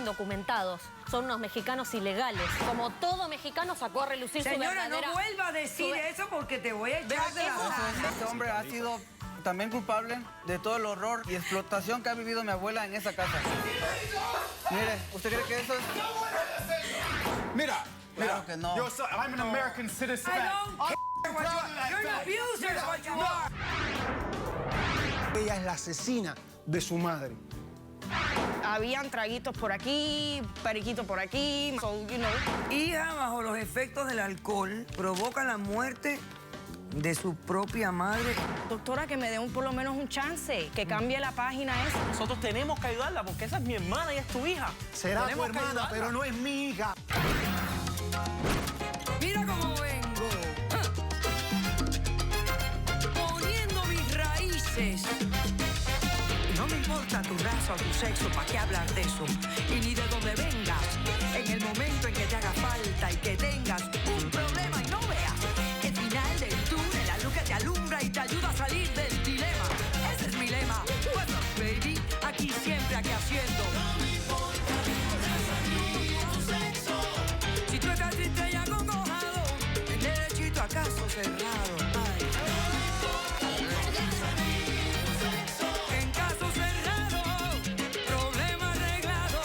indocumentados. Son unos mexicanos ilegales. Como todo mexicano sacó a relucir su verdadera... Señora, no vuelva a decir eso porque te voy a echar de la sala. Este hombre ha sido también culpable de todo el horror y explotación que ha vivido mi abuela en esa casa. Mire, ¿usted cree que eso es...? Mira, Claro que no. I'm an American citizen. I don't care what you are. You're an abuser is what you are. Ella es la asesina de su madre. Habían traguitos por aquí, periquitos por aquí, so, you know. Hija bajo los efectos del alcohol provoca la muerte de su propia madre. Doctora, que me dé por lo menos un chance, que cambie la página esa. Nosotros tenemos que ayudarla porque esa es mi hermana y es tu hija. Será tu Tenemos que hermana, ayudarla. pero no es mi hija. Mira cómo vengo. Poniendo mis raíces. No me importa tu raza o tu sexo, ¿para qué hablar de eso? Y ni de dónde vengas. En el momento en que te haga falta y que tengas un problema y no veas el final del túnel, la luz que te alumbra y te ayuda a salir del dilema. Ese es mi lema. What's up, baby? Aquí siempre, aquí haciendo. No me importa tu raza ni tu sexo. Si tú estás triste y acongojado, el derechito a caso cerrado. Ay. En caso cerrado, problema arreglado.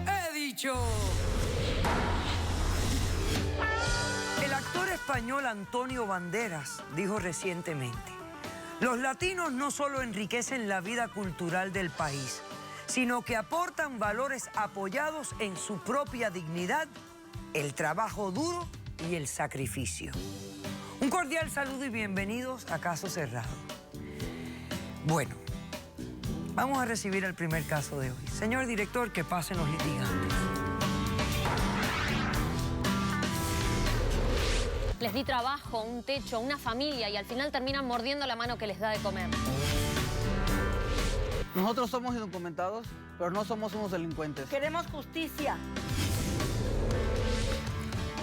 He dicho. El actor español Antonio Banderas dijo recientemente: los latinos no solo enriquecen la vida cultural del país, sino que aportan valores apoyados en su propia dignidad, el trabajo duro y el sacrificio. Un cordial saludo y bienvenidos a Caso Cerrado. Bueno, vamos a recibir el primer caso de hoy. Señor director, que pasen los litigantes. Les di trabajo, un techo, una familia y al final terminan mordiendo la mano que les da de comer. Nosotros somos indocumentados, pero no somos unos delincuentes. Queremos justicia.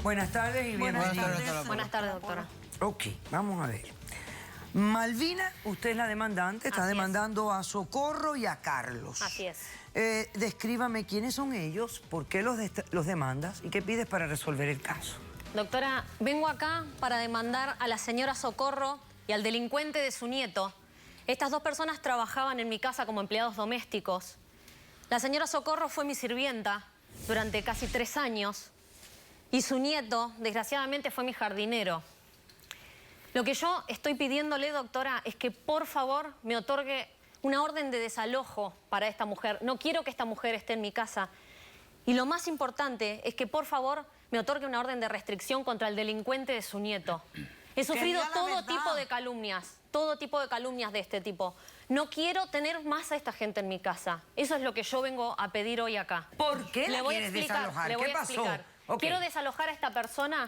Buenas tardes y bienvenidos. tardes. Buenas tardes, doctora. Ok, vamos a ver. Malvina, usted es la demandante, está Así es. demandando a Socorro y a Carlos. Así es. Descríbame quiénes son ellos, por qué los demandas y qué pides para resolver el caso. Doctora, vengo acá para demandar a la señora Socorro y al delincuente de su nieto. Estas dos personas trabajaban en mi casa como empleados domésticos. La señora Socorro fue mi sirvienta durante casi 3 años y su nieto, desgraciadamente, fue mi jardinero. Lo que yo estoy pidiéndole, doctora, es que por favor me otorgue una orden de desalojo para esta mujer. No quiero que esta mujer esté en mi casa. Y lo más importante es que por favor me otorgue una orden de restricción contra el delincuente de su nieto. He sufrido todo tipo de calumnias de este tipo. No quiero tener más a esta gente en mi casa. Eso es lo que yo vengo a pedir hoy acá. ¿Por qué la voy a quieres explicar, desalojar? le voy ¿Qué a pasó? explicar. Ok. Quiero desalojar a esta persona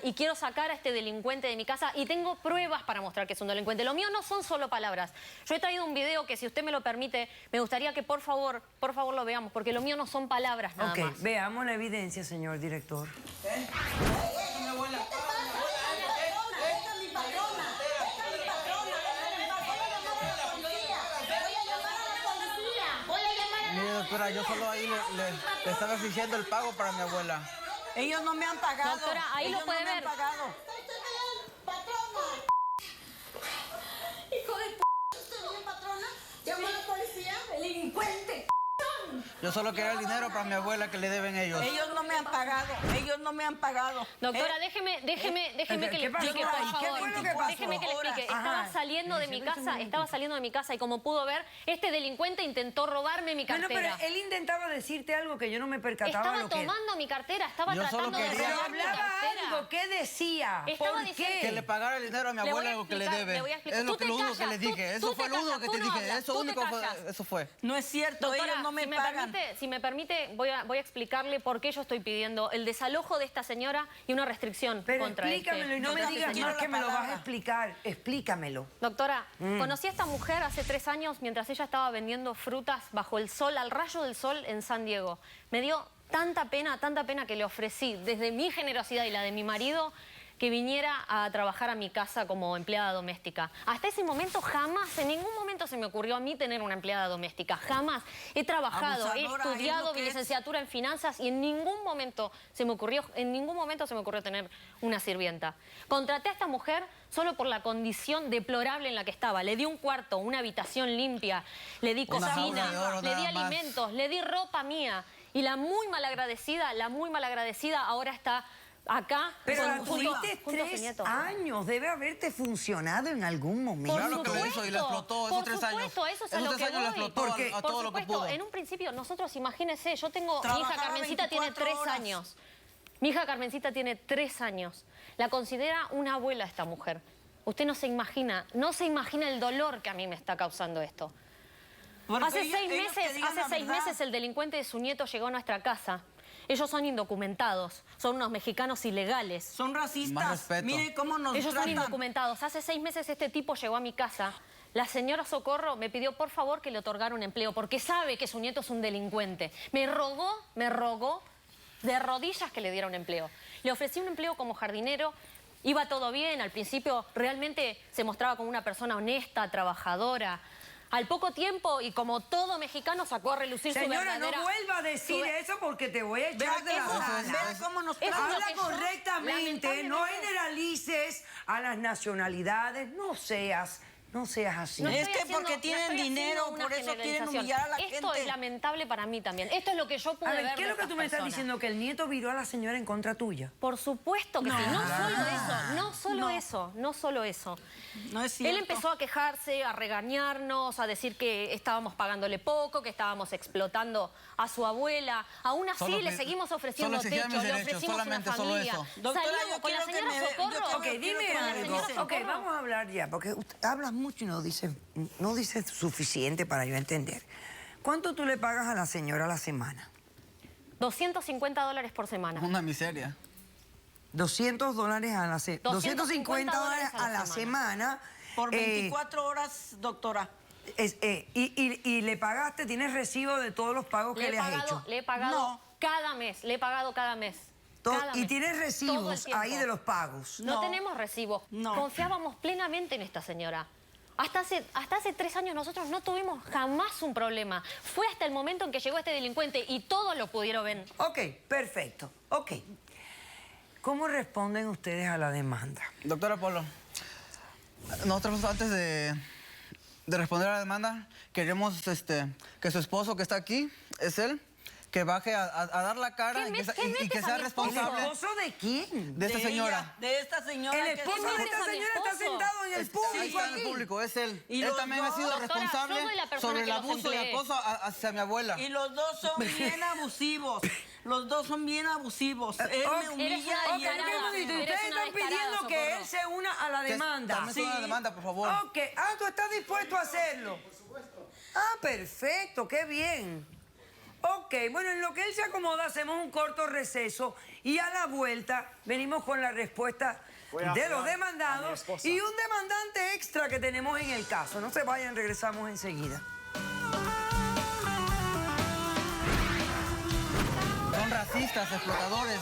y quiero sacar a este delincuente de mi casa y tengo pruebas para mostrar que es un delincuente. Lo mío no son solo palabras. Yo he traído un video que, si usted me lo permite, me gustaría que por favor lo veamos, porque lo mío no son palabras nada Ok, más. veamos la evidencia, señor director. Mire, doctora, yo solo ahí le estaba exigiendo el pago para mi abuela. Ellos no me han pagado. Doctora, ahí lo puede ver. Hijo de p***, ¿usted bien, patrona? Llama a la policía, delincuente. Yo solo quería el dinero para mi abuela que le deben ellos. Ellos no me han pagado. Ellos no me han pagado. Doctora, déjeme que le ¿Qué pasó explique, por ahí? ¿Qué favor. fue lo que pasó? Déjeme que le explique. Ajá. Estaba saliendo de mi casa y como pudo ver, este delincuente intentó robarme mi Bueno, cartera. pero él intentaba decirte algo que yo no me percataba Estaba lo que... tomando mi cartera, estaba Yo solo tratando de quería- Pero robar mi hablaba cartera. algo, ¿qué decía? Estaba ¿Por diciendo- Que qué? le pagara el dinero a mi Le voy abuela a lo que le explicar, debe. le voy a explicar. Es lo Tú te único que callas, le dije. tú Eso te fue lo único callas, que tú te no dije. hablas, Eso tú te único fue. callas. Eso fue. No es cierto, Doctora, ellos no me si pagan. me permite, voy a explicarle por qué yo estoy pidiendo el desalojo de esta señora y una restricción Pero contra explícamelo y no me contra digas este más señor. que me lo vas a explicar. Explícamelo. Doctora, conocí a esta mujer hace 3 años mientras ella estaba vendiendo frutas bajo el sol, al rayo del sol en San Diego. Me dio tanta pena que le ofrecí, desde mi generosidad y la de mi marido, que viniera a trabajar a mi casa como empleada doméstica. Hasta ese momento jamás, en ningún momento se me ocurrió a mí tener una empleada doméstica. Jamás. He trabajado, he Abusadora, estudiado es lo mi que es. licenciatura en finanzas y en ningún momento se me ocurrió tener una sirvienta. Contraté a esta mujer solo por la condición deplorable en la que estaba. Le di un cuarto, una habitación limpia, le di Una cocina, jaula de oro, le di nada más. alimentos, le di ropa mía. Y la muy malagradecida ahora está acá. Pero la junto tuviste a su 3 nieto. años. Debe haberte funcionado en algún momento. Por Claro que lo hizo y la explotó esos 3 años. Por supuesto, eso es a Esos lo 3 que años la voy. explotó Porque- a Por todo lo que supuesto, pudo. en un principio, nosotros, imagínense, yo tengo mi hija Trabajaba Carmencita tiene 3 24 horas. años. Mi hija Carmencita tiene 3 años. La considera una abuela esta mujer. Usted no se imagina el dolor que a mí me está causando esto. Hace 6 meses el delincuente de su nieto llegó a nuestra casa. Ellos son indocumentados, son unos mexicanos ilegales. Son Más racistas. respeto. Mire cómo nos Ellos son tratan. indocumentados. Hace 6 meses este tipo llegó a mi casa. La señora Socorro me pidió por favor que le otorgara un empleo porque sabe que su nieto es un delincuente. Me rogó de rodillas que le diera un empleo. Le ofrecí un empleo como jardinero. Iba todo bien. Al principio realmente se mostraba como una persona honesta, trabajadora. Al poco tiempo, y como todo mexicano, sacó a relucir su Señora, verdadera... no vuelva a decir eso porque te voy a echar de la sala. Vea cómo nos Eso es tratan. lo Habla que yo, correctamente, no lamentablemente- generalices a las nacionalidades, no seas así. No Es estoy que haciendo- porque no tienen estoy haciendo dinero, una por eso quieren generalización. humillar a la Esto gente. es lamentable para mí también. Esto es lo que yo pude A ver, ver ¿qué de es lo que estas tú me estás personas. diciendo? Que el nieto viró a la señora en contra tuya. Por supuesto que sí. No solo eso. No es cierto. Él empezó a quejarse, a regañarnos, a decir que estábamos pagándole poco, que estábamos explotando a su abuela. Aún así Solo le que- seguimos ofreciendo solo exigía techo, mis le derechos, ofrecimos una solamente solo familia. eso. Doctora, Salíamos yo con la quiero que señora me- yo Socorro. quiero- Ok, quiero dime que me algo. revise. Ok, vamos a hablar ya, porque hablas mucho y no dices suficiente para yo entender. ¿Cuánto tú le pagas a la señora a la semana? $250 por semana. Una miseria. $200 a la semana. 250 dólares a la semana. Por 24 horas, doctora. Y le pagaste, tienes recibo de todos los pagos que le has hecho. Le he pagado No. cada mes, le he pagado cada mes. Y tienes Todo el recibos tiempo. ahí de los pagos. No No. tenemos recibos. No. Confiábamos plenamente en esta señora. Hasta hace 3 años nosotros no tuvimos jamás un problema. Fue hasta el momento en que llegó este delincuente y todos lo pudieron ver. Ok, perfecto. Ok. ¿Cómo responden ustedes a la demanda? Doctora Polo, nosotros antes de responder a la demanda, queremos que su esposo que está aquí, es él, que baje a dar la cara ¿Qué y que, me- sea- qué y metes que a sea mi esposo? ¿El responsable esposo de quién? de esta De señora. ella, de esta señora. El que esposo de es- esta a mi señora está esposo. sentado en el Ahí público está en el aquí. público, es él. Y Él los también ha dos- sido Doctora, responsable yo soy la persona sobre el que los abuso y empleé. acoso hacia mi abuela. Y los dos son bien abusivos. Los dos son bien abusivos. Él ok, me humilla eres y una él Ok, me un momentito. Eres Ustedes una están pidiendo descarada, que él Socorro. se una a la Que demanda. también se una demanda, por favor. Ok. Tú estás dispuesto a hacerlo. Perfecto, qué bien. Ok, bueno, en lo que él se acomoda hacemos un corto receso y a la vuelta venimos con la respuesta Voy a de los hablar a mi demandados esposa. y un demandante extra que tenemos en el caso. No se vayan, regresamos enseguida. Son racistas, explotadores.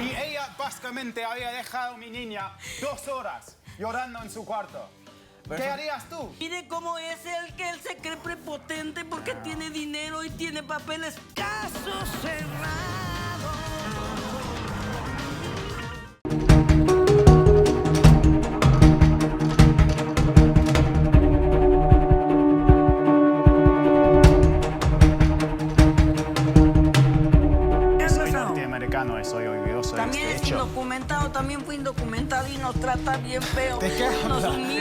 Y ella básicamente había dejado a mi niña 2 horas llorando en su cuarto. ¿Qué harías tú? Mire cómo es él, que él se cree prepotente porque tiene dinero y tiene papeles. Caso cerrado. Soy norteamericano y soy orgulloso de También este es hecho. indocumentado, también fue indocumentado y nos trata bien feo. ¿De qué Nos habla? humilla.